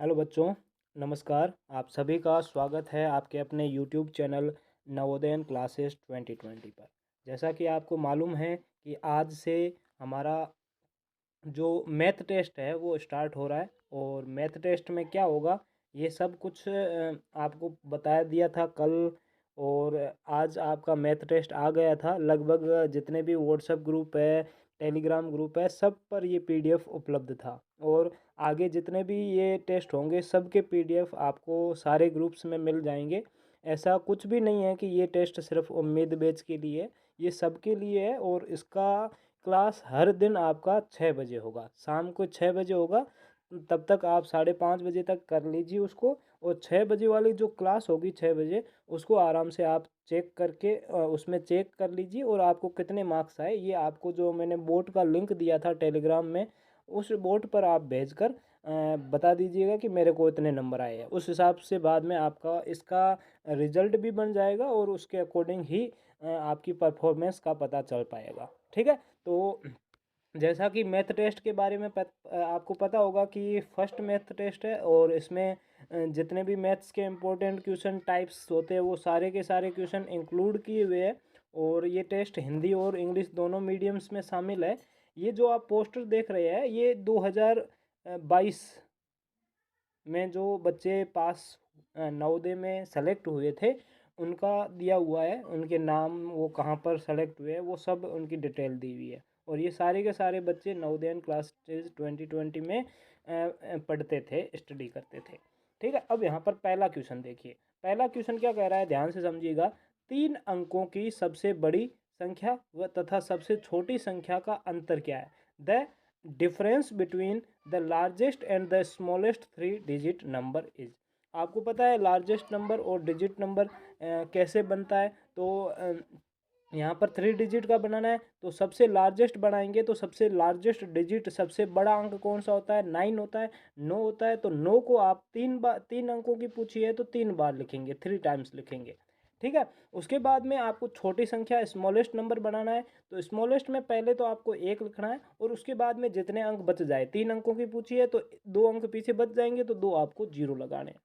Hello बच्चों, नमस्कार। आप सभी का स्वागत है आपके अपने यूट्यूब चैनल नवोदयन क्लासेस 2020 पर। जैसा कि आपको मालूम है कि आज से हमारा जो मैथ टेस्ट है वो स्टार्ट हो रहा है। और मैथ टेस्ट में क्या होगा ये सब कुछ आपको बता दिया था कल। और आज आपका मैथ टेस्ट आ गया था। लगभग जितने भी व्हाट्सएप ग्रुप है, टेलीग्राम ग्रुप है, सब पर ये पीडीएफ उपलब्ध था। और आगे जितने भी ये टेस्ट होंगे सब के पीडीएफ आपको सारे ग्रुप्स में मिल जाएंगे। ऐसा कुछ भी नहीं है कि ये टेस्ट सिर्फ उम्मीद बैच के लिए है, ये सबके लिए है। और इसका क्लास हर दिन आपका 6 बजे होगा, शाम को 6 बजे होगा। तब तक आप 5:30 बजे तक कर लीजिए उसको। और 6 बजे वाली जो क्लास होगी 6 बजे, उसको आराम से आप चेक करके उसमें चेक कर लीजिए। और आपको कितने मार्क्स आए ये आपको जो मैंने बोर्ड का लिंक दिया था टेलीग्राम में, उस बोर्ड पर आप भेजकर बता दीजिएगा कि मेरे को इतने नंबर आए हैं। उस हिसाब से बाद में आपका इसका रिजल्ट भी बन जाएगा और उसके अकॉर्डिंग ही आपकी परफॉर्मेंस का पता चल पाएगा। ठीक है। तो जैसा कि मैथ टेस्ट के बारे में आपको पता होगा कि फर्स्ट मैथ टेस्ट है। और इसमें जितने भी मैथ्स के इम्पोर्टेंट क्वेश्चन टाइप्स होते हैं वो सारे के सारे क्वेश्चन इंक्लूड किए हुए हैं। और ये टेस्ट हिंदी और इंग्लिश दोनों मीडियम्स में शामिल है। ये जो आप पोस्टर देख रहे हैं ये 2022 में जो बच्चे पास नवोदय में सेलेक्ट हुए थे उनका दिया हुआ है। उनके नाम, वो कहाँ पर सेलेक्ट हुए हैं, वो सब उनकी डिटेल दी हुई है। और ये सारे के सारे बच्चे नवोदयन क्लासेस 2020 में पढ़ते थे, स्टडी करते थे। ठीक है। अब यहाँ पर पहला क्वेश्चन देखिए। पहला क्वेश्चन क्या कह रहा है, ध्यान से समझिएगा। 3 अंकों की सबसे बड़ी संख्या व तथा सबसे छोटी संख्या का अंतर क्या है। The difference between the largest and the smallest 3 digit number is. आपको पता है लार्जेस्ट नंबर और डिजिट नंबर कैसे बनता है। तो यहाँ पर 3 डिजिट का बनाना है तो सबसे लार्जेस्ट बनाएंगे तो सबसे लार्जेस्ट डिजिट, सबसे बड़ा अंक कौन सा होता है, 9 होता है, 9 होता है। तो 9 को आप 3 बार, 3 अंकों की पूछी है तो 3 बार लिखेंगे, 3 टाइम्स लिखेंगे। ठीक है। उसके बाद में आपको छोटी संख्या स्मॉलेस्ट नंबर बनाना है। तो स्मॉलेस्ट में पहले तो आपको 1 लिखना है और उसके बाद में जितने अंक बच जाए, 3 अंकों की पूछी है तो 2 अंक पीछे बच जाएंगे तो 2 आपको जीरो लगाने हैं।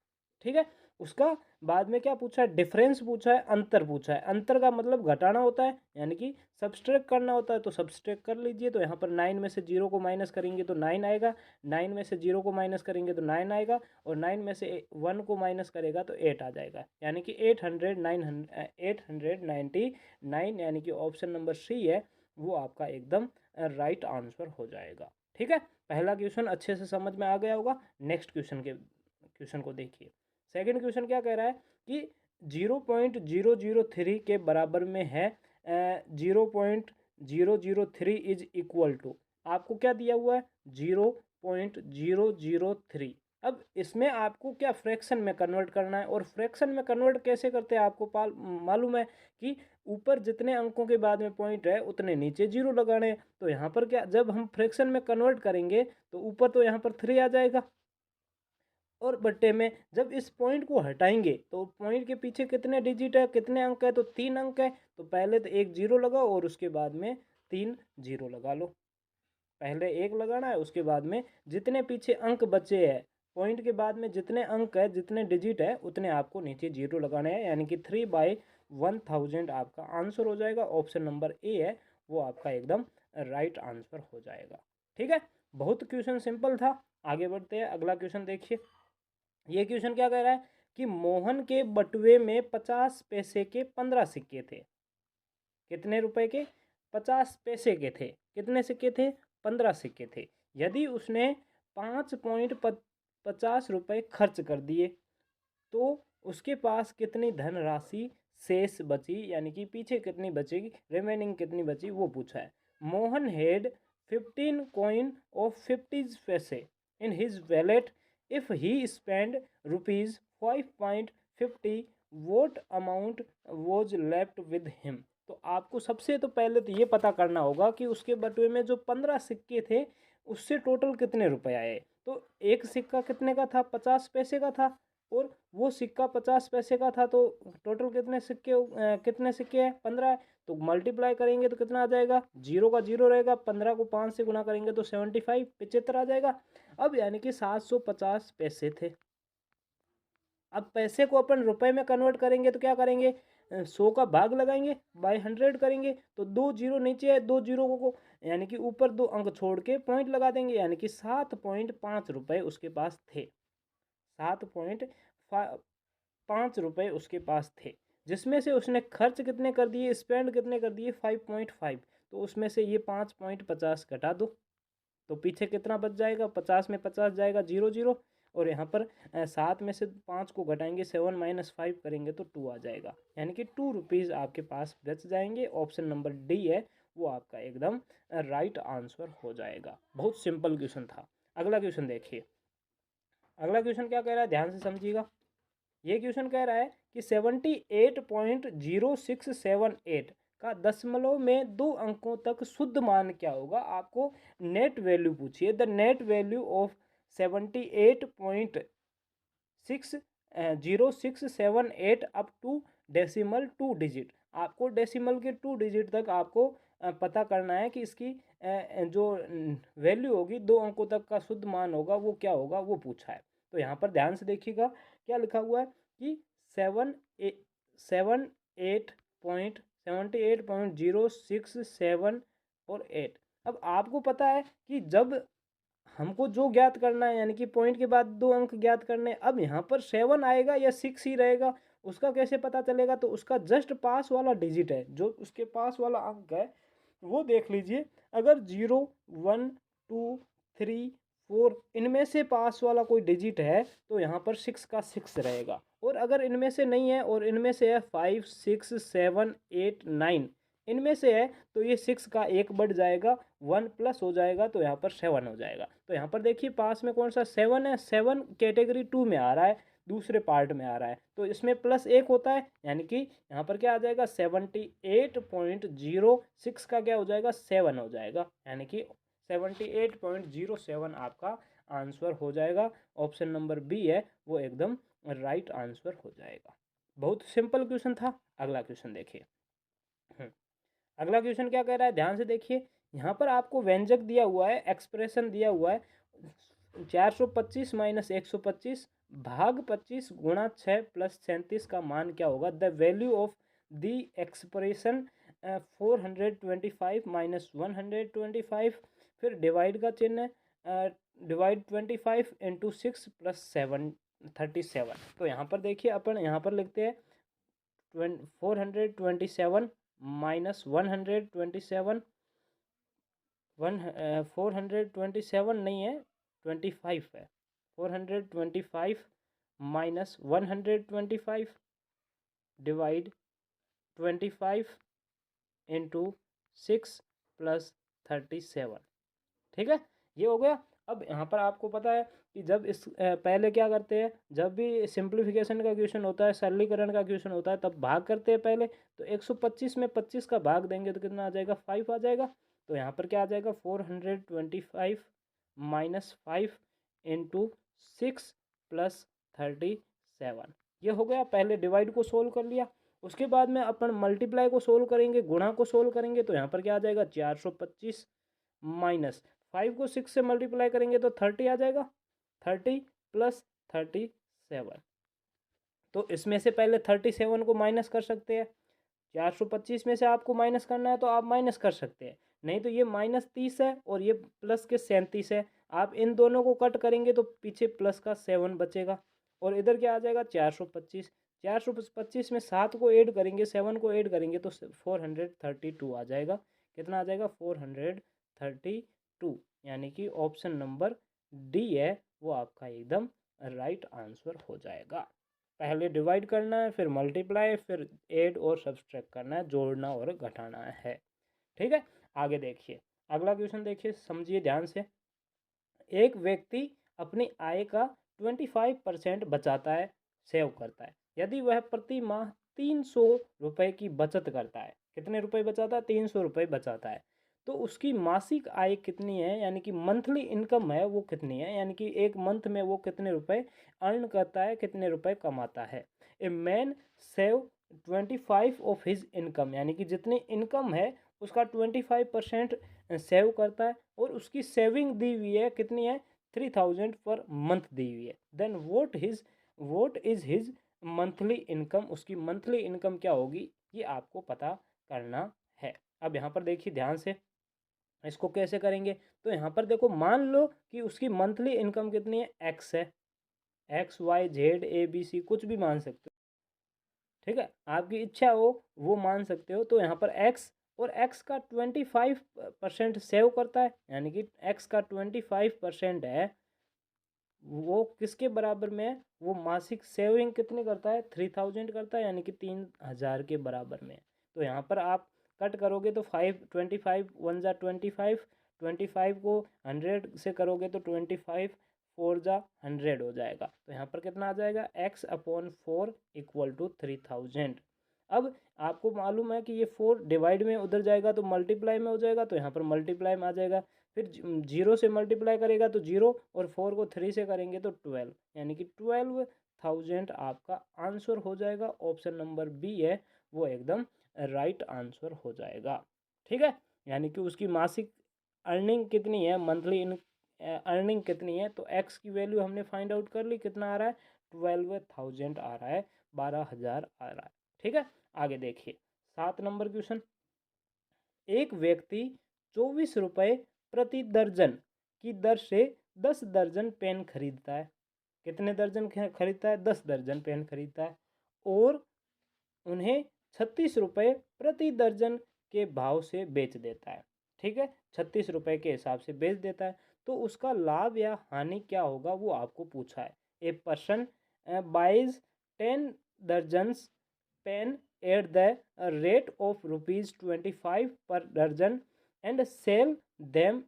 ठीक है। उसका बाद में क्या पूछा है, डिफरेंस पूछा है, अंतर पूछा है। अंतर का मतलब घटाना होता है, यानी कि सब्सट्रैक्ट करना होता है। तो सब्सट्रैक्ट कर लीजिए। तो यहाँ पर 9 में से 0 को माइनस करेंगे तो 9 आएगा, 9 में से 0 को माइनस करेंगे तो 9 आएगा, और 9 में से 1 को माइनस करेगा तो 8 आ जाएगा। यानी कि 899, यानी कि ऑप्शन नंबर सी है वो आपका एकदम राइट आंसर हो जाएगा। ठीक है। पहला क्वेश्चन अच्छे से समझ में आ गया होगा। नेक्स्ट क्वेश्चन को देखिए। सेकंड क्वेश्चन क्या कह रहा है कि 0.003 के बराबर में है 0.003 इज इक्वल टू। आपको क्या दिया हुआ है, 0.003। अब इसमें आपको क्या फ्रैक्शन में कन्वर्ट करना है। और फ्रैक्शन में कन्वर्ट कैसे करते हैं आपको मालूम है कि ऊपर जितने अंकों के बाद में पॉइंट है उतने नीचे जीरो लगाने हैं। तो यहाँ पर क्या, जब हम फ्रैक्शन में कन्वर्ट करेंगे तो ऊपर तो यहाँ पर 3 आ जाएगा, और बट्टे में जब इस पॉइंट को हटाएंगे तो पॉइंट के पीछे कितने डिजिट है, कितने अंक है, तो 3 अंक है। तो पहले तो एक जीरो लगाओ और उसके बाद में 3 जीरो लगा लो। पहले एक लगाना है, उसके बाद में जितने पीछे अंक बचे हैं, पॉइंट के बाद में जितने अंक है, जितने डिजिट है, उतने आपको नीचे जीरो लगाने हैं। यानी कि 3/1000 आपका आंसर हो जाएगा। ऑप्शन नंबर ए है वो आपका एकदम राइट आंसर हो जाएगा। ठीक है। बहुत क्वेश्चन सिंपल था। आगे बढ़ते हैं, अगला क्वेश्चन देखिए। ये क्वेश्चन क्या कह रहा है कि मोहन के बटुए में 50 पैसे के 15 सिक्के थे। कितने रुपए के, 50 पैसे के थे। कितने सिक्के थे, 15 सिक्के थे। यदि उसने 5.50 रुपये खर्च कर दिए तो उसके पास कितनी धनराशि शेष बची, यानी कि पीछे कितनी बचेगी, रिमेनिंग कितनी बची, वो पूछा है। मोहन हैड 15 coin of 50 पैसे in his wallet. If he spend ₹5.50, vote amount was left with him. तो आपको सबसे तो पहले तो ये पता करना होगा कि उसके बटुए में जो 15 सिक्के थे उससे टोटल कितने रुपए आए। तो एक सिक्का कितने का था, 50 पैसे का था, और वो सिक्का 50 पैसे का था। तो टोटल कितने सिक्के हैं, 15। तो मल्टीप्लाई करेंगे तो कितना आ जाएगा, जीरो का जीरो रहेगा, 15 को 5 से गुना करेंगे तो 75, 75 आ जाएगा। अब यानी कि 750 पैसे थे। अब पैसे को अपन रुपए में कन्वर्ट करेंगे तो क्या करेंगे, 100 का भाग लगाएंगे, बाय 100 करेंगे, तो 2 जीरो नीचे है, 2 जीरो को यानी कि ऊपर 2 अंक छोड़ के पॉइंट लगा देंगे, यानी कि 7.5 रुपये उसके पास थे। 7.5 रुपये उसके पास थे, जिसमें से उसने खर्च कितने कर दिए, स्पेंड कितने कर दिए, 5.5। तो उसमें से ये 5.50 घटा दो, तो पीछे कितना बच जाएगा, 50 में 50 जाएगा, जीरो जीरो। और यहाँ पर 7 में से 5 को घटाएंगे, 7 माइनस 5 करेंगे तो 2 आ जाएगा, यानी कि 2 रुपीज़ आपके पास बच जाएंगे। ऑप्शन नंबर डी है वो आपका एकदम राइट आंसर हो जाएगा। बहुत सिंपल क्वेश्चन था। अगला क्वेश्चन देखिए, अगला क्वेश्चन क्या कह रहा है, ध्यान से समझिएगा। ये क्वेश्चन कह रहा है कि 78.0678 का दशमलव में 2 अंकों तक शुद्ध मान क्या होगा। आपको नेट वैल्यू पूछिए, the net value of 78.0608 up to decimal 2 digit. आपको डेसिमल के 2 डिजिट तक आपको पता करना है कि इसकी जो वैल्यू होगी 2 अंकों तक का शुद्ध मान होगा वो क्या होगा, वो पूछा है। तो यहाँ पर ध्यान से देखिएगा क्या लिखा हुआ है कि 78.067 और 8। अब आपको पता है कि जब हमको जो ज्ञात करना है, यानी कि पॉइंट के बाद 2 अंक ज्ञात करने, अब यहाँ पर 7 आएगा या 6 ही रहेगा, उसका कैसे पता चलेगा। तो उसका जस्ट पास वाला डिजिट है, जो उसके पास वाला अंक है वो देख लीजिए। अगर 0 1 2 3 4 इनमें से पास वाला कोई डिजिट है तो यहाँ पर 6 का 6 रहेगा, और अगर इनमें से नहीं है और इनमें से है 5 6 7 8 9 इनमें से है, तो ये 6 का 1 बढ़ जाएगा, 1 प्लस हो जाएगा, तो यहाँ पर 7 हो जाएगा। तो यहाँ पर देखिए पास में कौन सा 7 है, 7 कैटेगरी 2 में आ रहा है, दूसरे पार्ट में आ रहा है, तो इसमें प्लस 1 होता है, यानी कि यहाँ पर क्या आ जाएगा, 78.06 का क्या हो जाएगा, 7 हो जाएगा, यानी कि 78.07 आपका आंसर हो जाएगा। ऑप्शन नंबर बी है वो एकदम राइट आंसर हो जाएगा। बहुत सिंपल क्वेश्चन था। अगला क्वेश्चन देखिए। अगला क्वेश्चन क्या कह रहा है, ध्यान से देखिए। यहाँ पर आपको व्यंजक दिया हुआ है, एक्सप्रेशन दिया हुआ है, 425 माइनस 125 भाग 25 गुणा 6 प्लस 37 का मान क्या होगा। The value of the expression 425 minus 125, फिर डिवाइड का चिन्ह है, डिवाइड 25 इंटू 6 प्लस 37। तो यहाँ पर देखिए अपन यहाँ पर लिखते हैं 427 माइनस 127, 427 नहीं है, 25 है। 425 माइनस 125 डिवाइड 25 इंटू 6 प्लस 37। ठीक है, ये हो गया। अब यहाँ पर आपको पता है कि जब इस पहले क्या करते हैं, जब भी सिंप्लीफिकेशन का क्वेश्चन होता है, सरलीकरण का क्वेश्चन होता है, तब भाग करते हैं पहले। तो 125 में 25 का भाग देंगे तो कितना आ जाएगा, 5 आ जाएगा। तो यहाँ पर क्या आ जाएगा, 425 माइनस 5 इंटू 6 प्लस 37। ये हो गया, पहले डिवाइड को सोल्व कर लिया। उसके बाद में अपन मल्टीप्लाई को सोल्व करेंगे, गुणा को सोल्व करेंगे। तो यहाँ पर क्या आ जाएगा, 425 माइनस 5 को 6 से मल्टीप्लाई करेंगे तो 30 आ जाएगा, 30 प्लस 37। तो इसमें से पहले 37 को माइनस कर सकते हैं। 425 में से आपको माइनस करना है तो आप माइनस कर सकते हैं, नहीं तो ये माइनस 30 है और ये प्लस के 37 है। आप इन दोनों को कट करेंगे तो पीछे प्लस का 7 बचेगा, और इधर क्या आ जाएगा, 425। 425 में 7 को ऐड करेंगे, 7 को ऐड करेंगे तो 432 आ जाएगा। कितना आ जाएगा, 432, यानी कि ऑप्शन नंबर डी है वो आपका एकदम राइट आंसर हो जाएगा। पहले डिवाइड करना है, फिर मल्टीप्लाई, फिर ऐड और सब्सट्रैक्ट करना है, जोड़ना और घटाना है। ठीक है, आगे देखिए। अगला क्वेश्चन देखिए, समझिए ध्यान से। एक व्यक्ति अपनी आय का 25% बचाता है, सेव करता है। यदि वह प्रति माह 300 रुपये की बचत करता है, कितने रुपए बचाता है, 300 रुपये बचाता है, तो उसकी मासिक आय कितनी है, यानी कि मंथली इनकम है वो कितनी है, यानी कि एक मंथ में वो कितने रुपए अर्न करता है, कितने रुपए कमाता है। A man save 25 of his income, यानी कि जितनी इनकम है उसका 25% सेव करता है, और उसकी सेविंग दी हुई है कितनी है, 3000 पर मंथ दी हुई है। Then what is his monthly income, उसकी मंथली इनकम क्या होगी ये आपको पता करना है। अब यहाँ पर देखिए ध्यान से, इसको कैसे करेंगे, तो यहाँ पर देखो मान लो कि उसकी मंथली इनकम कितनी है, एक्स है, XYZ ABC कुछ भी मान सकते हो, ठीक है, आपकी इच्छा हो वो मान सकते हो। तो यहाँ पर एक्स, और एक्स का 25% सेव करता है, यानी कि एक्स का 25% है, वो किसके बराबर में है, वो मासिक सेविंग कितनी करता है, 3000 करता है, यानी कि 3000 के बराबर में है। तो यहाँ पर आप कट करोगे तो 5 25 1 जा 25, 25 को 100 से करोगे तो 25 4 जा 100 हो जाएगा। तो यहाँ पर कितना आ जाएगा, x/4 इक्वल टू 3000। अब आपको मालूम है कि ये 4 डिवाइड में उधर जाएगा तो मल्टीप्लाई में हो जाएगा, तो यहाँ पर मल्टीप्लाई में आ जाएगा। फिर 0 से मल्टीप्लाई करेगा तो 0, और 4 को 3 से करेंगे तो 12, यानी कि 12,000 आपका आंसर हो जाएगा। ऑप्शन नंबर बी है वो एकदम राइट आंसर हो जाएगा। ठीक है, यानी कि उसकी मासिक अर्निंग कितनी है, मंथली अर्निंग कितनी है, तो एक्स की वैल्यू हमने फाइंड आउट कर ली, कितना आ रहा है, 12,000 आ रहा है, 12,000 आ रहा है। ठीक है, आगे देखिए 7 नंबर क्वेश्चन। एक व्यक्ति 24 रुपये प्रति दर्जन की दर से 10 दर्जन पेन खरीदता है। कितने दर्जन खरीदता है, 10 दर्जन पेन खरीदता है, और उन्हें 36 रुपये प्रति दर्जन के भाव से बेच देता है। ठीक है, 36 रुपये के हिसाब से बेच देता है, तो उसका लाभ या हानि क्या होगा वो आपको पूछा है। A person buys 10 dozens pen at the rate of ₹25 per dozen and sell them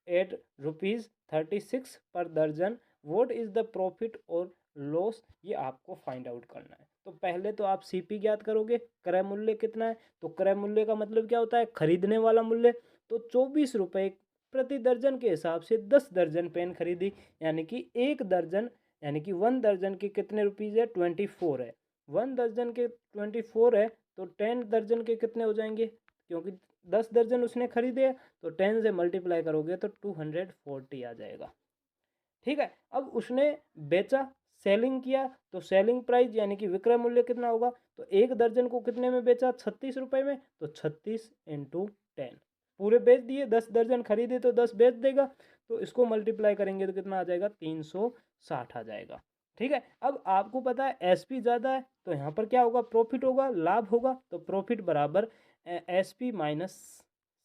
at ₹36 per dozen. What is the profit or loss, ये आपको फाइंड आउट करना है। तो पहले तो आप सीपी ज्ञात करोगे, क्रय मूल्य कितना है, तो क्रय मूल्य का मतलब क्या होता है, खरीदने वाला मूल्य। तो 24 रुपये प्रति दर्जन के हिसाब से 10 दर्जन पेन खरीदी, यानी कि एक दर्जन, यानी कि 1 दर्जन के कितने रुपीज़ है, 24 है। 1 दर्जन के 24 है, तो 10 दर्जन के कितने हो जाएंगे, क्योंकि 10 दर्जन उसने खरीदे, तो 10 से मल्टीप्लाई करोगे तो 240 आ जाएगा। ठीक है, अब उसने बेचा, सेलिंग किया, तो सेलिंग प्राइस यानी कि विक्रय मूल्य कितना होगा, तो एक दर्जन को कितने में बेचा, 36 रुपये में, तो 36 × 10, पूरे बेच दिए, 10 दर्जन खरीदे तो 10 बेच देगा, तो इसको मल्टीप्लाई करेंगे तो कितना आ जाएगा, 360 आ जाएगा। ठीक है, अब आपको पता है एसपी ज़्यादा है, तो यहाँ पर क्या होगा, प्रॉफिट होगा, लाभ होगा, तो प्रॉफिट बराबर एसपी माइनस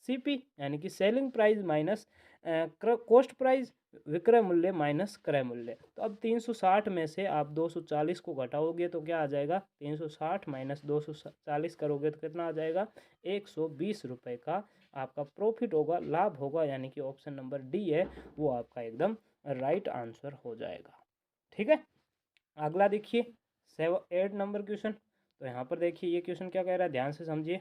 सीपी, यानी कि selling price minus cost price, विक्रय मूल्य माइनस क्रय मूल्य। तो अब 360 में से आप 240 को घटाओगे तो क्या आ जाएगा, 360 माइनस 240 करोगे तो कितना आ जाएगा, 120 रुपये का आपका प्रॉफिट होगा, लाभ होगा, यानी कि ऑप्शन नंबर डी है वो आपका एकदम राइट आंसर हो जाएगा। ठीक है, अगला देखिए 8 नंबर क्वेश्चन। तो यहाँ पर देखिए ये क्वेश्चन क्या कह रहा है, ध्यान से समझिए।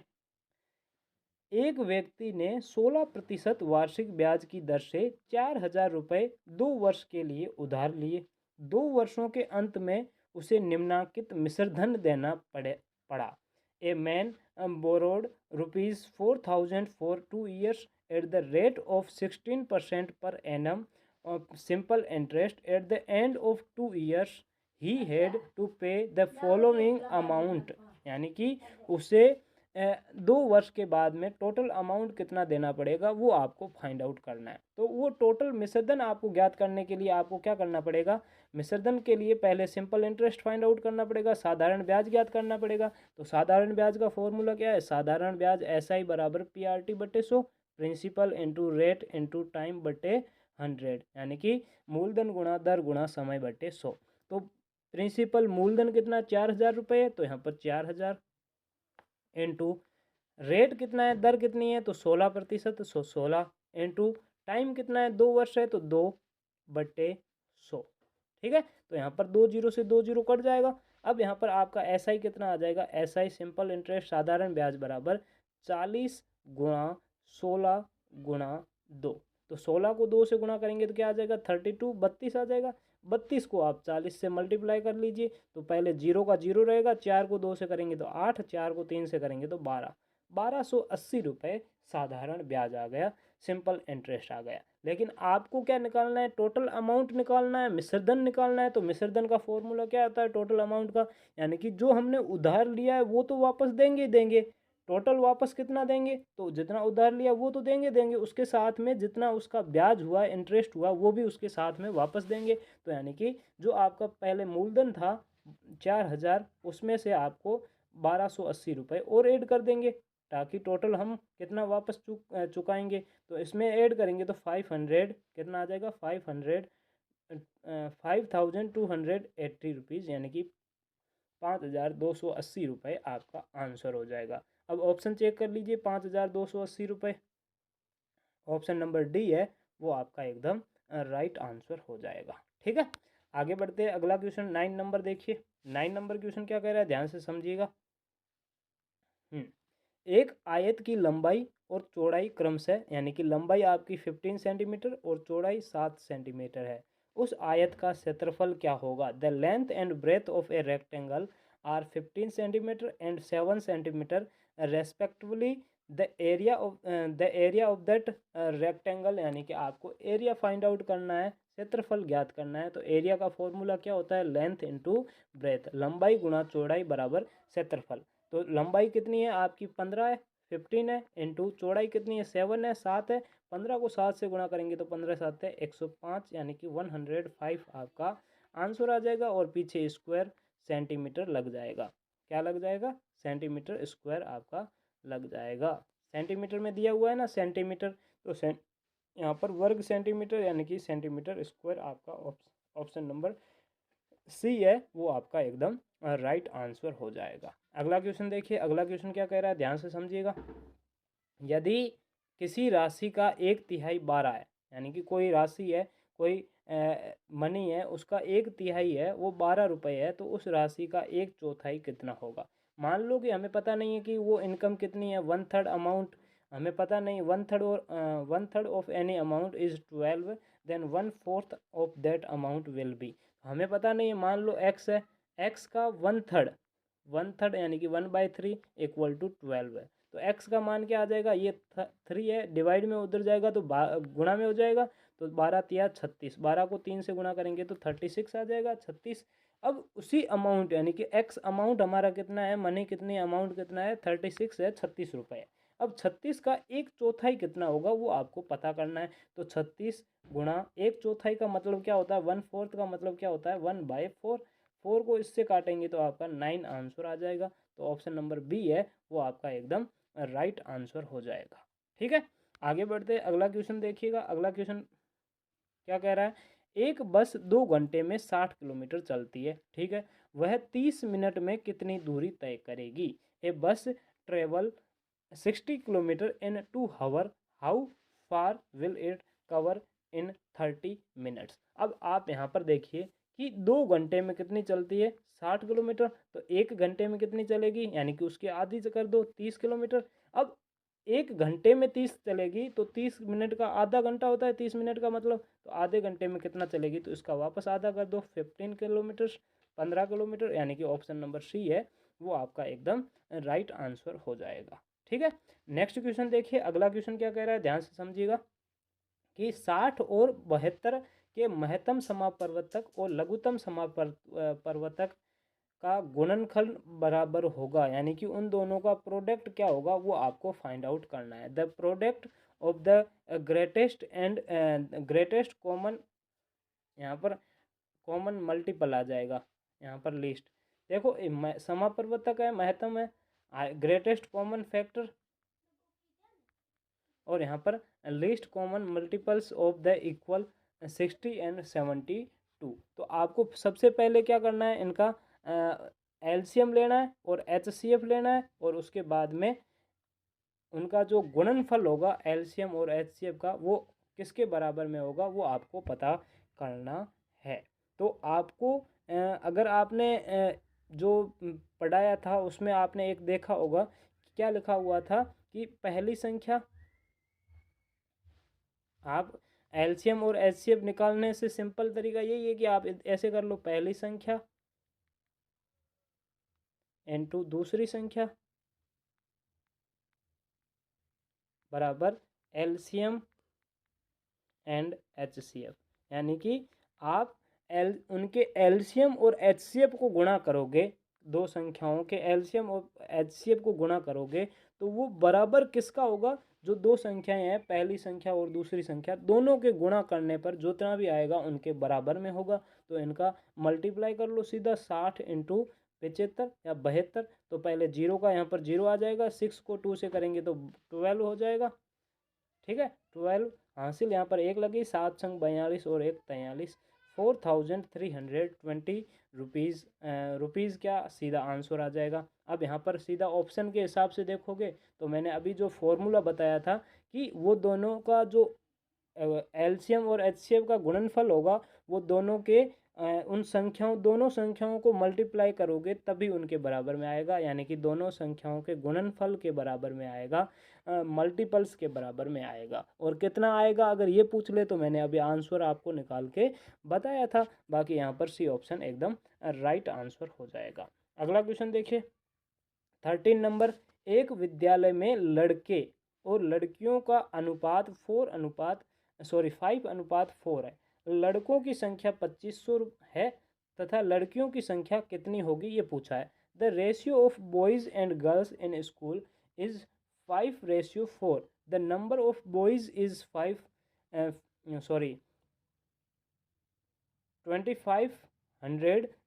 एक व्यक्ति ने 16% वार्षिक ब्याज की दर से 4,000 रुपये 2 वर्ष के लिए उधार लिए। 2 वर्षों के अंत में उसे निम्नलिखित मिश्रधन देना पड़ा। A man borrowed ₹4,000 for 2 years at the rate of 16% per annum simple interest. At the end of 2 years he had to pay the following amount, यानी कि उसे 2 वर्ष के बाद में टोटल अमाउंट कितना देना पड़ेगा वो आपको फाइंड आउट करना है। तो वो टोटल मिश्रधन आपको ज्ञात करने के लिए आपको क्या करना पड़ेगा, मिश्रधन के लिए पहले सिंपल इंटरेस्ट फाइंड आउट करना पड़ेगा, साधारण ब्याज ज्ञात करना पड़ेगा। तो साधारण ब्याज का फॉर्मूला क्या है, साधारण ब्याज SI बराबर PRT बटे 100, principal into rate into time बटे 100, यानी कि मूलधन गुणा दर गुणा समय बटे 100। तो प्रिंसिपल मूलधन कितना, 4,000 रुपये है, तो यहाँ पर 4,000 इंटू रेट कितना है, दर कितनी है, तो 16%, 16 इंटू टाइम कितना है, 2 वर्ष है, तो 2 बटे 100। ठीक है, तो यहाँ पर 2 जीरो से 2 जीरो कट जाएगा। अब यहाँ पर आपका SI कितना आ जाएगा, SI सिंपल इंटरेस्ट साधारण ब्याज बराबर 40 गुणा 16 गुणा 2। तो 16 को 2 से गुणा करेंगे तो क्या आ जाएगा, 32, 32 आ जाएगा। 32 को आप 40 से मल्टीप्लाई कर लीजिए, तो पहले 0 का 0 रहेगा, 4 को 2 से करेंगे तो 8, 4 को 3 से करेंगे तो 12, 1280 रुपये साधारण ब्याज आ गया सिंपल इंटरेस्ट आ गया। लेकिन आपको क्या निकालना है, टोटल अमाउंट निकालना है, मिश्रधन निकालना है। तो मिश्रधन का फॉर्मूला क्या होता है टोटल अमाउंट का, यानी कि जो हमने उधार लिया है वो तो वापस देंगे ही देंगे। टोटल वापस कितना देंगे, तो जितना उधार लिया वो तो देंगे देंगे, उसके साथ में जितना उसका ब्याज हुआ, इंटरेस्ट हुआ, वो भी उसके साथ में वापस देंगे। तो यानी कि जो आपका पहले मूलधन था 4,000, उसमें से आपको 1,280 रुपये और ऐड कर देंगे, ताकि टोटल हम कितना वापस चुकाएंगे। तो इसमें ऐड करेंगे तो 500 कितना आ जाएगा, 5,280 रुपीज़, यानी कि 5,280 रुपये आपका आंसर हो जाएगा। अब ऑप्शन चेक कर लीजिए, 5,280 रुपये ऑप्शन नंबर डी है वो आपका एकदम राइट आंसर हो जाएगा। ठीक है, आगे बढ़ते हैं। अगला क्वेश्चन 9 नंबर देखिए। 9 नंबर क्वेश्चन क्या कह रहा है, ध्यान से समझिएगा। एक आयत की लंबाई और चौड़ाई क्रमशः, यानी कि लंबाई आपकी 15 सेंटीमीटर और चौड़ाई 7 सेंटीमीटर है। उस आयत का क्षेत्रफल क्या होगा। The length and breadth of a rectangle are 15 centimetre and 7 centimetre respectively. The area of that rectangle, यानी कि आपको एरिया फाइंड आउट करना है, क्षेत्रफल ज्ञात करना है। तो एरिया का फॉर्मूला क्या होता है, लेंथ इंटू ब्रेथ, लंबाई गुणा चौड़ाई बराबर क्षेत्रफल। तो लंबाई कितनी है आपकी 15 है, 15 है, इंटू चौड़ाई कितनी है 7 है, 7 है। 15 को 7 से गुणा करेंगे तो 15 7 है 105, यानी कि 105 आपका आंसर आ जाएगा। और पीछे स्क्वायर सेंटीमीटर लग जाएगा, क्या लग जाएगा, सेंटीमीटर स्क्वायर आपका लग जाएगा। सेंटीमीटर में दिया हुआ है ना सेंटीमीटर, तो यहाँ पर वर्ग सेंटीमीटर, यानी कि सेंटीमीटर स्क्वायर आपका ऑप्शन नंबर सी है वो आपका एकदम राइट आंसर हो जाएगा। अगला क्वेश्चन देखिए। अगला क्वेश्चन क्या कह रहा है, ध्यान से समझिएगा। यदि किसी राशि का 1/3 12 है, यानी कि कोई राशि है, कोई मनी है, उसका 1/3 है वो 12 रुपये है, तो उस राशि का 1/4 कितना होगा। मान लो कि हमें पता नहीं है कि वो इनकम कितनी है, 1/3 अमाउंट हमें पता नहीं, 1/3 और 1/3 of any amount is 12, then 1/4 of that amount will be. हमें पता नहीं है, मान लो एक्स है, एक्स का 1/3, 1/3 यानी कि 1/3 इक्वल टू 12 है। तो एक्स का मान क्या आ जाएगा, ये 3 है, डिवाइड में उधर जाएगा तो गुणा में हो जाएगा। तो 12 तिया 36, 12 को 3 से गुणा करेंगे तो 36 आ जाएगा, 36। अब उसी अमाउंट, यानी कि एक्स अमाउंट हमारा कितना है, मनी कितनी, अमाउंट कितना है 36 है, 36 रुपये। अब 36 का 1/4 कितना होगा वो आपको पता करना है। तो 36 गुणा 1/4 का मतलब क्या होता है, 1/4 का मतलब क्या होता है 1/4। 4 को इससे काटेंगे तो आपका 9 आंसर आ जाएगा। तो ऑप्शन नंबर बी है वो आपका एकदम राइट आंसर हो जाएगा। ठीक है, आगे बढ़ते हैं। अगला क्वेश्चन देखिएगा। अगला क्वेश्चन क्या कह रहा है, एक बस 2 घंटे में 60 किलोमीटर चलती है, ठीक है, वह 30 मिनट में कितनी दूरी तय करेगी। A bus travel 60 kilometre in 2 hour, how far will it cover in 30 minutes. अब आप यहाँ पर देखिए कि 2 घंटे में कितनी चलती है 60 किलोमीटर, तो 1 घंटे में कितनी चलेगी, यानी कि उसकी आधी से कर दो 30 किलोमीटर। अब 1 घंटे में 30 चलेगी तो 30 मिनट का आधा घंटा होता है 30 मिनट का मतलब, तो आधे घंटे में कितना चलेगी, तो इसका वापस आधा कर दो 15 किलोमीटर, 15 किलोमीटर, यानी कि ऑप्शन नंबर सी है वो आपका एकदम राइट आंसर हो जाएगा। ठीक है, नेक्स्ट क्वेश्चन देखिए। अगला क्वेश्चन क्या कह रहा है, ध्यान से समझिएगा कि 60 और 72 के महत्तम समापवर्तक और लघुत्तम समापवर्तक का गुणनफल बराबर होगा, यानी कि उन दोनों का प्रोडक्ट क्या होगा वो आपको फाइंड आउट करना है। The product of the greatest common, यहाँ पर कॉमन मल्टीपल आ जाएगा, यहाँ पर लिस्ट देखो, समापवर्तक है, महत्तम है, ग्रेटेस्ट कॉमन फैक्टर, और यहाँ पर least common multiples of the equal 60 and 72। तो आपको सबसे पहले क्या करना है, इनका एलसीएम लेना है और एचसीएफ लेना है, और उसके बाद में उनका जो गुणनफल होगा एलसीएम और एचसीएफ का वो किसके बराबर में होगा वो आपको पता करना है। तो आपको अगर आपने जो पढ़ाया था उसमें आपने एक देखा होगा कि क्या लिखा हुआ था कि पहली संख्या, आप एलसीएम और एचसीएफ निकालने से सिंपल तरीका यही है कि आप ऐसे कर लो, पहली संख्या इनटू दूसरी संख्या बराबर एलसीएम एंड HCF, यानी कि आप उनके एलसीएम और HCF को गुणा करोगे, दो संख्याओं के एलसीएम और HCF को गुणा करोगे तो वो बराबर किसका होगा, जो दो संख्याएं हैं, पहली संख्या और दूसरी संख्या, दोनों के गुणा करने पर जितना भी आएगा उनके बराबर में होगा। तो इनका मल्टीप्लाई कर लो सीधा, 60 इंटू 75 या 72। तो पहले जीरो का यहाँ पर जीरो आ जाएगा, 6 को 2 से करेंगे तो 12 हो जाएगा। ठीक है, 12 हासिल, यहाँ पर एक लगी, 7 संग 42 और एक 43, 4320 रुपीज़ क्या सीधा आंसर आ जाएगा। अब यहाँ पर सीधा ऑप्शन के हिसाब से देखोगे तो मैंने अभी जो फॉर्मूला बताया था कि वो दोनों का जो एलसीएम और एचसीएफ का गुणनफल होगा, वो दोनों के दोनों संख्याओं को मल्टीप्लाई करोगे तभी उनके बराबर में आएगा, यानी कि दोनों संख्याओं के गुणनफल के बराबर में आएगा, मल्टीपल्स के बराबर में आएगा। और कितना आएगा अगर ये पूछ ले तो मैंने अभी आंसर आपको निकाल के बताया था। बाकी यहाँ पर सी ऑप्शन एकदम राइट आंसर हो जाएगा। अगला क्वेश्चन देखिए 13 नंबर, एक विद्यालय में लड़के और लड़कियों का अनुपात 5:4 है। लड़कों की संख्या 2500 है तथा लड़कियों की संख्या कितनी होगी ये पूछा है। The ratio of boys and girls in school is 5:4। The number of boys is 2500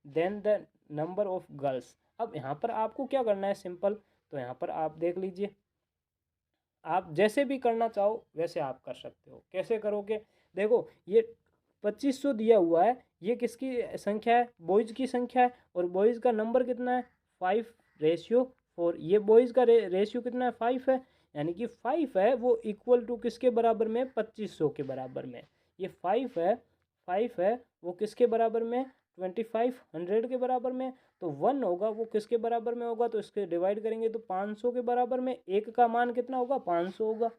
then the number of girls. अब यहाँ पर आपको क्या करना है, सिंपल। तो यहाँ पर आप देख लीजिए, आप जैसे भी करना चाहो वैसे आप कर सकते हो। कैसे करोगे, देखो ये 2500 दिया हुआ है, ये किसकी संख्या है, बॉयज़ की संख्या है, और बॉयज़ का नंबर कितना है 5:4। ये बॉयज़ का रेशियो कितना है 5 है, यानी कि 5 है वो इक्वल टू किसके बराबर में, 2500 के बराबर में। ये 5 है वो किसके बराबर में, 2500 के बराबर में। तो 1 होगा वो किसके बराबर में होगा, तो इसके डिवाइड करेंगे तो 500 के बराबर में। एक का मान कितना होगा, 500 होगा।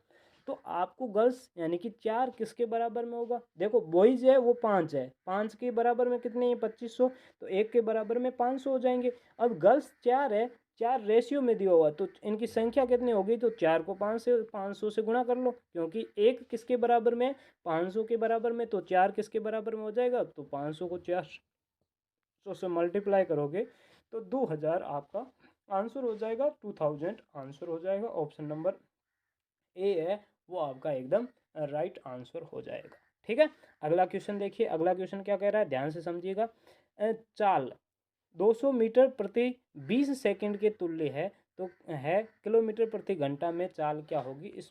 तो आपको गर्ल्स यानी कि 4 किसके बराबर में होगा, देखो बॉयज़ है वो 5 है, 5 के बराबर में कितने हैं 2500, तो एक के बराबर में 500 हो जाएंगे। अब गर्ल्स 4 है, 4 रेशियो में दिया हुआ, तो इनकी संख्या कितनी होगी, तो 4 को 500 से गुणा कर लो, क्योंकि एक किसके बराबर में 500 के बराबर में, तो 4 किसके बराबर में हो जाएगा, तो 500 को 400 से मल्टीप्लाई करोगे तो 2000 आपका आंसर हो जाएगा, 2000 आंसर हो जाएगा। ऑप्शन नंबर ए है वो आपका एकदम राइट आंसर हो जाएगा। ठीक है, अगला क्वेश्चन देखिए। अगला क्वेश्चन क्या कह रहा है, ध्यान से समझिएगा। चाल 200 मीटर प्रति 20 सेकंड के तुल्य है, तो है किलोमीटर प्रति घंटा में चाल क्या होगी।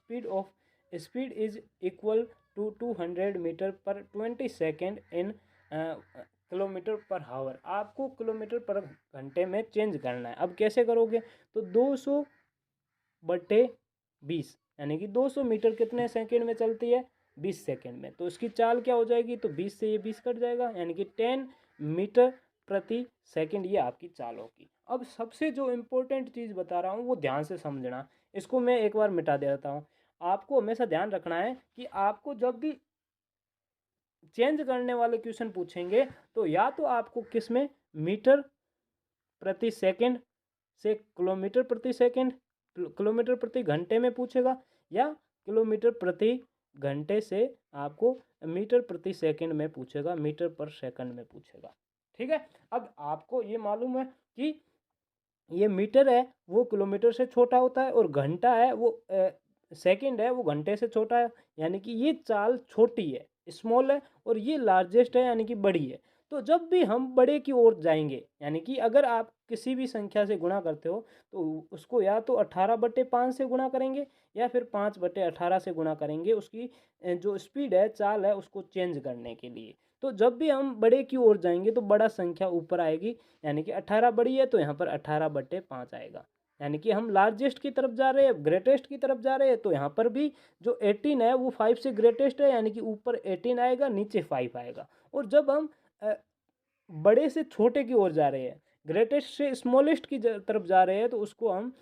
Speed is equal to 200 metre per 20 second in kilometre पर हावर। आपको किलोमीटर पर घंटे में चेंज करना है। अब कैसे करोगे, तो 200/20 यानी कि 200 मीटर कितने सेकंड में चलती है, 20 सेकंड में। तो इसकी चाल क्या हो जाएगी, तो 20 से ये 20 कट जाएगा, यानी कि 10 मीटर प्रति सेकंड ये आपकी चाल होगी। अब सबसे जो इम्पोर्टेंट चीज़ बता रहा हूँ वो ध्यान से समझना, इसको मैं एक बार मिटा देता हूँ। आपको हमेशा ध्यान रखना है कि आपको जब भी चेंज करने वाले क्वेश्चन पूछेंगे तो या तो आपको किस में, मीटर प्रति सेकंड से किलोमीटर प्रति सेकंड, किलोमीटर प्रति घंटे में पूछेगा, या किलोमीटर प्रति घंटे से आपको मीटर प्रति सेकंड में पूछेगा, मीटर पर सेकंड में पूछेगा। ठीक है, अब आपको ये मालूम है कि ये मीटर है वो किलोमीटर से छोटा होता है, और घंटा है वो सेकंड है वो घंटे से छोटा है, यानी कि ये चाल छोटी है, स्मॉल है, और ये लार्जेस्ट है यानी कि बड़ी है। तो जब भी हम बड़े की ओर जाएंगे, यानी कि अगर आप किसी भी संख्या से गुणा करते हो तो उसको या तो 18/5 से गुणा करेंगे, या फिर 5/18 से गुणा करेंगे, उसकी जो स्पीड है, चाल है, उसको चेंज करने के लिए। तो जब भी हम बड़े की ओर जाएंगे तो बड़ा संख्या ऊपर आएगी, यानी कि 18 बड़ी है तो यहाँ पर 18/5 आएगा, यानी कि हम लार्जेस्ट की तरफ जा रहे हैं, ग्रेटेस्ट की तरफ जा रहे हैं। तो यहाँ पर भी जो 18 है वो 5 से ग्रेटेस्ट है, यानी कि ऊपर 18 आएगा, नीचे 5 आएगा। और जब हम बड़े से छोटे की ओर जा रहे हैं, ग्रेटेस्ट से स्मॉलेस्ट की तरफ जा रहे हैं, तो उसको हम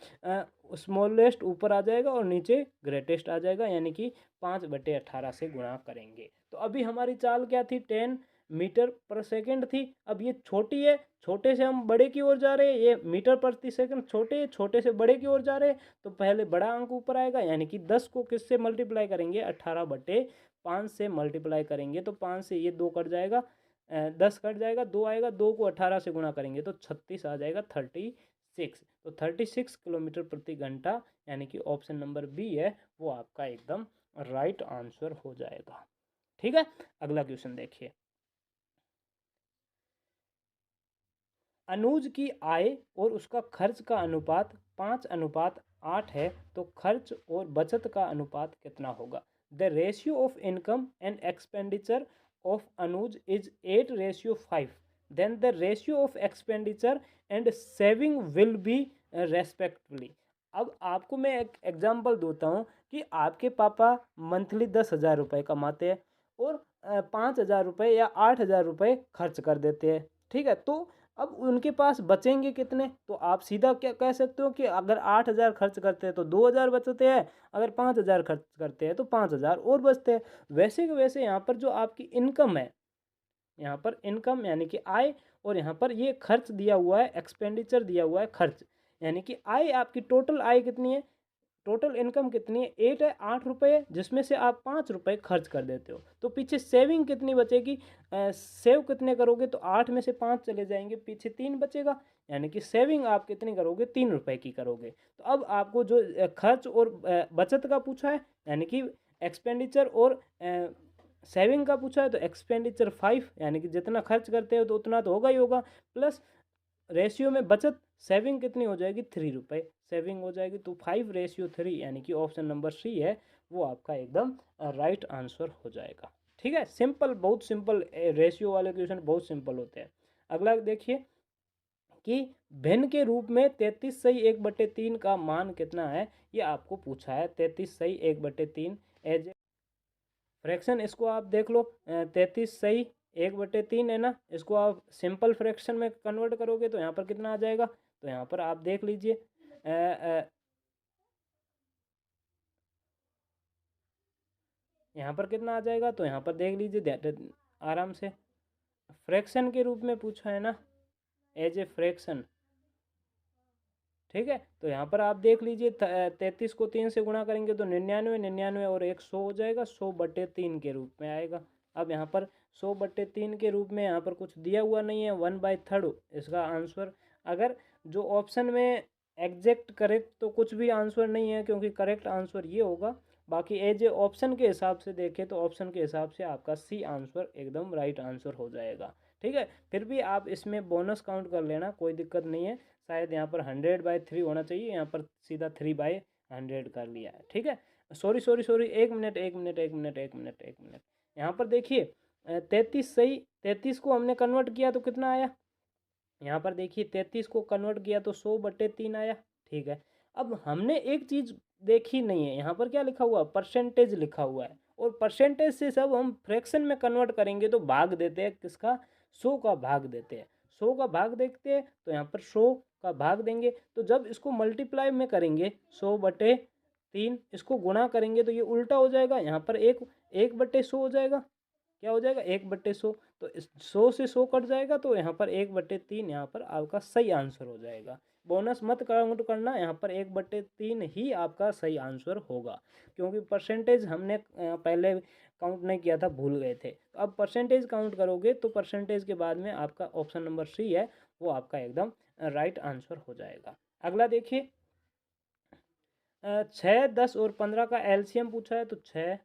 स्मॉलेस्ट ऊपर आ जाएगा और नीचे ग्रेटेस्ट आ जाएगा, यानी कि 5/18 से गुणा करेंगे। तो अभी हमारी चाल क्या थी, 10 मीटर पर सेकंड थी। अब ये छोटी है, छोटे से हम बड़े की ओर जा रहे हैं, ये मीटर प्रति सेकंड छोटे, छोटे से बड़े की ओर जा रहे हैं, तो पहले बड़ा अंक ऊपर आएगा, यानी कि 10 को किससे मल्टीप्लाई करेंगे, 18/5 5 से मल्टीप्लाई करेंगे तो 5 से ये 2 कट जाएगा, 10 कट जाएगा, 2 आएगा, 2 को 18 से गुणा करेंगे तो 36 आ जाएगा, 36। तो 36 किलोमीटर प्रति घंटा, यानी कि ऑप्शन नंबर बी है वो आपका एकदम राइट आंसर हो जाएगा। ठीक है, अगला क्वेश्चन देखिए। अनुज की आय और उसका खर्च का अनुपात 5:8 है, तो खर्च और बचत का अनुपात कितना होगा? The ratio of income and expenditure of Anuj is 8:5। Then the ratio of expenditure and saving will be respectively. अब आपको मैं एक एग्जांपल देता हूँ कि आपके पापा मंथली 10,000 रुपये कमाते हैं और 5,000 रुपये या 8,000 रुपये खर्च कर देते हैं। ठीक है, तो अब उनके पास बचेंगे कितने? तो आप सीधा क्या कह सकते हो कि अगर 8,000 खर्च करते हैं तो 2,000 बचते हैं, अगर 5,000 खर्च करते हैं तो 5,000 और बचते हैं। वैसे के वैसे यहाँ पर जो आपकी इनकम है, यहाँ पर इनकम यानी कि आय, और यहाँ पर ये खर्च दिया हुआ है, एक्सपेंडिचर दिया हुआ है खर्च, यानी कि आय आपकी टोटल आय कितनी है, टोटल इनकम कितनी है, 8 जिसमें से आप 5 रुपये खर्च कर देते हो, तो पीछे सेविंग कितनी बचेगी, सेव कितने करोगे तो 8 में से 5 चले जाएंगे, पीछे 3 बचेगा, यानी कि सेविंग आप कितनी करोगे, 3 रुपये की करोगे। तो अब आपको जो खर्च और बचत का पूछा है, यानी कि एक्सपेंडिचर और सेविंग का पूछा है, तो एक्सपेंडिचर 5, यानी कि जितना खर्च करते हो तो उतना तो होगा ही होगा, प्लस रेशियो में बचत, सेविंग कितनी हो जाएगी, 3 रुपये सेविंग हो जाएगी, तो 5:3, यानी कि ऑप्शन नंबर सी है वो आपका एकदम राइट आंसर हो जाएगा। ठीक है, सिंपल, बहुत सिंपल, रेशियो वाले क्वेश्चन बहुत सिंपल होते हैं। अगला देखिए कि भिन्न के रूप में 33/1/3 का मान कितना है, ये आपको पूछा है। 33/1/3 एज फ्रैक्शन, इसको आप देख लो, 33/1/3 है ना, इसको आप सिंपल फ्रैक्शन में कन्वर्ट करोगे तो यहाँ पर कितना आ जाएगा, तो यहाँ पर आप देख लीजिए, यहाँ पर कितना आ जाएगा, तो यहाँ पर देख लीजिए आराम से, फ्रैक्शन के रूप में पूछा है ना, एज ए फ्रैक्शन। ठीक है, तो यहाँ पर आप देख लीजिए, 33 को 3 से गुणा करेंगे तो 99, 99 और 100 हो जाएगा, 100/3 के रूप में आएगा। अब यहाँ पर 100/3 के रूप में यहाँ पर कुछ दिया हुआ नहीं है, 1/3 इसका आंसर। अगर जो ऑप्शन में एग्जैक्ट करेक्ट तो कुछ भी आंसर नहीं है, क्योंकि करेक्ट आंसर ये होगा। बाकी एज ए ऑप्शन के हिसाब से देखें तो ऑप्शन के हिसाब से आपका सी आंसर एकदम राइट आंसर हो जाएगा। ठीक है, फिर भी आप इसमें बोनस काउंट कर लेना, कोई दिक्कत नहीं है। शायद यहाँ पर 100/3 होना चाहिए, यहाँ पर सीधा 3/100 कर लिया है। ठीक है, sorry sorry sorry, 1 minute 1 minute 1 minute 1 minute 1 minute, यहाँ पर देखिए 33 सही, 33 को हमने कन्वर्ट किया तो कितना आया, यहाँ पर देखिए 33 को कन्वर्ट किया तो 100/3 आया। ठीक है, अब हमने एक चीज़ देखी नहीं है, यहाँ पर क्या लिखा हुआ, परसेंटेज लिखा हुआ है, और परसेंटेज से सब हम फ्रैक्शन में कन्वर्ट करेंगे तो भाग देते हैं किसका, 100 का भाग देते हैं, 100 का भाग देखते हैं तो यहाँ पर 100 का भाग देंगे, तो जब इसको मल्टीप्लाई में करेंगे 100/3, इसको गुणा करेंगे तो ये उल्टा हो जाएगा, यहाँ पर 1/100 हो जाएगा, क्या हो जाएगा, 1/100, तो इस 100 से 100 कट जाएगा, तो यहाँ पर 1/3 यहाँ पर आपका सही आंसर हो जाएगा। बोनस मत काउंट करना, यहाँ पर 1/3 ही आपका सही आंसर होगा, क्योंकि परसेंटेज हमने पहले काउंट नहीं किया था, भूल गए थे। तो अब परसेंटेज काउंट करोगे तो परसेंटेज के बाद में आपका ऑप्शन नंबर सी है वो आपका एकदम राइट आंसर हो जाएगा। अगला देखिए, 6, 10 और 15 का एलसीएम पूछा है, तो 6,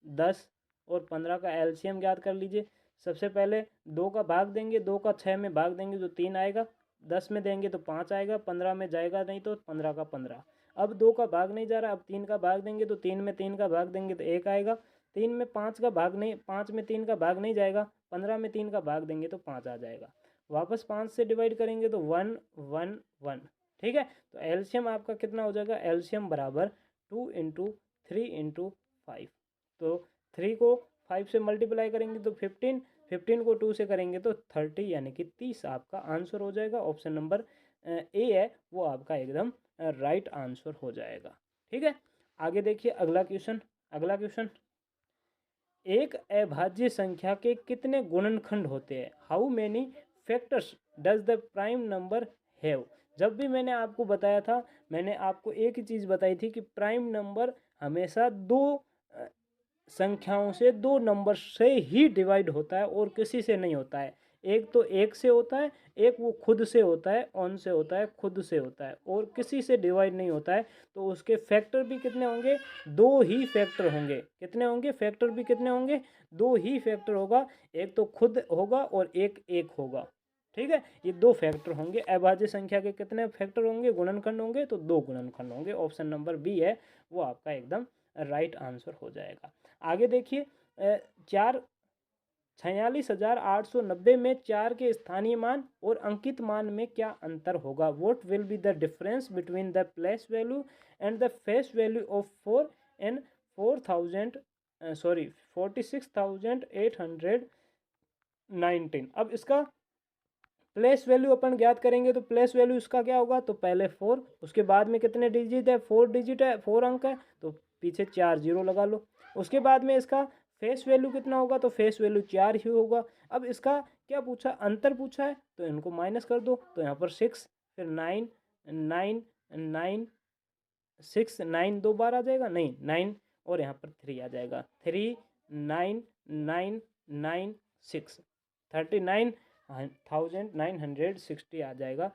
10 और 15 का एलसीएम ज्ञात कर लीजिए। सबसे पहले 2 का भाग देंगे, 2 का 6 में भाग देंगे तो 3 आएगा, 10 में देंगे तो 5 आएगा, 15 में जाएगा नहीं तो 15 का 15। अब 2 का भाग नहीं जा रहा, अब 3 का भाग देंगे तो 3 में 3 का भाग देंगे तो 1 आएगा, 3 में 5 का भाग नहीं, 5 में 3 का भाग नहीं जाएगा, 15 में 3 का भाग देंगे तो 5 आ जाएगा, वापस 5 से डिवाइड करेंगे तो 1 1 1। ठीक है, तो एलसीएम आपका कितना हो जाएगा, एलसीएम बराबर 2 × 3 × 5, तो 3 को 5 से मल्टीप्लाई करेंगे तो 15, 15 को 2 से करेंगे तो 30, यानी कि 30 आपका आंसर हो जाएगा। ऑप्शन नंबर ए है वो आपका एकदम राइट आंसर हो जाएगा। ठीक है, आगे देखिए अगला क्वेश्चन। अगला क्वेश्चन, एक अभाज्य संख्या के कितने गुणनखंड होते हैं, how many factors does the prime number have. जब भी मैंने आपको बताया था, मैंने आपको एक ही चीज़ बताई थी कि प्राइम नंबर हमेशा दो संख्याओं से 2 नंबर से ही डिवाइड होता है और किसी से नहीं होता है। एक तो 1 से होता है, एक वो खुद से होता है, ऑन से होता है, खुद से होता है और किसी से डिवाइड नहीं होता है। तो उसके फैक्टर भी कितने होंगे? 2 ही फैक्टर होंगे। कितने होंगे? फैक्टर भी कितने होंगे? 2 ही फैक्टर होगा। एक तो खुद होगा और एक होगा। ठीक है, ये 2 फैक्टर होंगे। अभाज्य संख्या के कितने फैक्टर होंगे? गुणनखंड होंगे, तो 2 गुणनखंड होंगे। ऑप्शन नंबर बी है वो आपका एकदम राइट आंसर हो जाएगा। आगे देखिए, 46,890 में 4 के स्थानीय मान और अंकित मान में क्या अंतर होगा? What will be the difference between the place value and the face value of 4 and 46,819। अब इसका प्लेस वैल्यू अपन ज्ञात करेंगे तो प्लेस वैल्यू इसका क्या होगा? तो पहले 4, उसके बाद में कितने डिजिट है? 4 डिजिट है, 4 अंक है, तो पीछे 4 जीरो लगा लो। उसके बाद में इसका फेस वैल्यू कितना होगा? तो फेस वैल्यू 4 ही होगा। अब इसका क्या पूछा? अंतर पूछा है, तो इनको माइनस कर दो। तो यहाँ पर 6, फिर 9, 9, 9, 6, 9 दो बार आ जाएगा, नहीं 9, और यहाँ पर 3 आ जाएगा। 3, 9, 9, 9, 6, 39,960 आ जाएगा,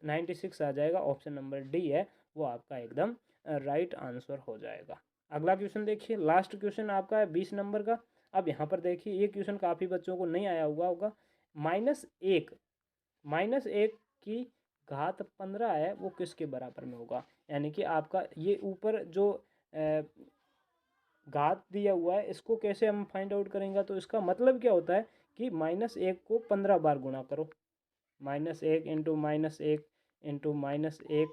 96 आ जाएगा। ऑप्शन नंबर डी है वो आपका एकदम राइट आंसर हो जाएगा। अगला क्वेश्चन देखिए, लास्ट क्वेश्चन आपका है 20 नंबर का। अब यहाँ पर देखिए, ये क्वेश्चन काफ़ी बच्चों को नहीं आया हुआ होगा। -1 की घात 15 है वो किसके बराबर में होगा? यानी कि आपका ये ऊपर जो घात दिया हुआ है, इसको कैसे हम फाइंड आउट करेंगे? तो इसका मतलब क्या होता है कि -1 को 15 बार गुणा करो। -1 इंटू -1 इंटू -1,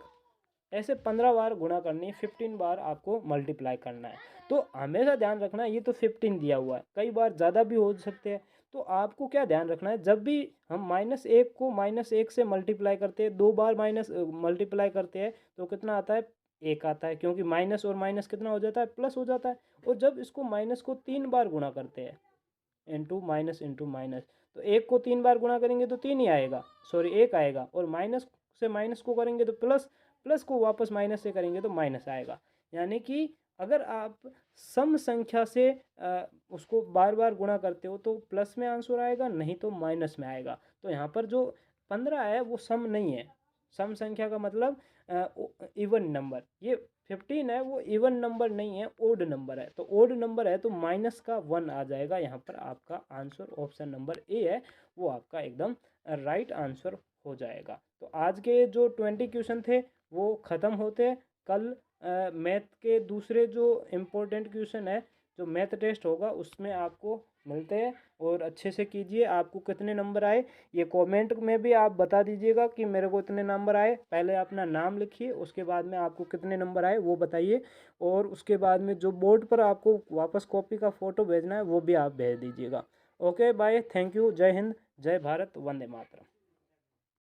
ऐसे 15 बार गुणा करनी है। 15 बार आपको मल्टीप्लाई करना है। तो हमेशा ध्यान रखना है, ये तो 15 दिया हुआ है, कई बार ज़्यादा भी हो सकते हैं। तो आपको क्या ध्यान रखना है, जब भी हम -1 को -1 से मल्टीप्लाई करते हैं, 2 बार माइनस मल्टीप्लाई करते हैं, तो कितना आता है? 1 आता है, क्योंकि माइनस और माइनस कितना हो जाता है? प्लस हो जाता है। और जब इसको माइनस को 3 बार गुणा करते हैं, इंटू माइनस, तो 1 को 3 बार गुणा करेंगे तो 3 ही आएगा, सॉरी 1 आएगा। और माइनस से माइनस को करेंगे तो प्लस, प्लस को वापस माइनस से करेंगे तो माइनस आएगा। यानी कि अगर आप सम संख्या से उसको बार बार गुणा करते हो तो प्लस में आंसर आएगा, नहीं तो माइनस में आएगा। तो यहाँ पर जो 15 है वो सम नहीं है। सम संख्या का मतलब इवन नंबर, ये 15 है वो इवन नंबर नहीं है, ओड नंबर है। तो ओड नंबर है तो माइनस का 1 आ जाएगा। यहाँ पर आपका आंसर ऑप्शन नंबर ए है वो आपका एकदम राइट आंसर हो जाएगा। तो आज के जो 20 क्वेश्चन थे वो ख़त्म होते हैं। कल मैथ के दूसरे जो इम्पोर्टेंट क्वेश्चन है, जो मैथ टेस्ट होगा, उसमें आपको मिलते हैं। और अच्छे से कीजिए। आपको कितने नंबर आए ये कमेंट में भी आप बता दीजिएगा कि मेरे को इतने नंबर आए। पहले अपना नाम लिखिए, उसके बाद में आपको कितने नंबर आए वो बताइए। और उसके बाद में जो बोर्ड पर आपको वापस कॉपी का फ़ोटो भेजना है वो भी आप भेज दीजिएगा। ओके बाय, थैंक यू, जय हिंद, जय भारत, वंदे मातरम।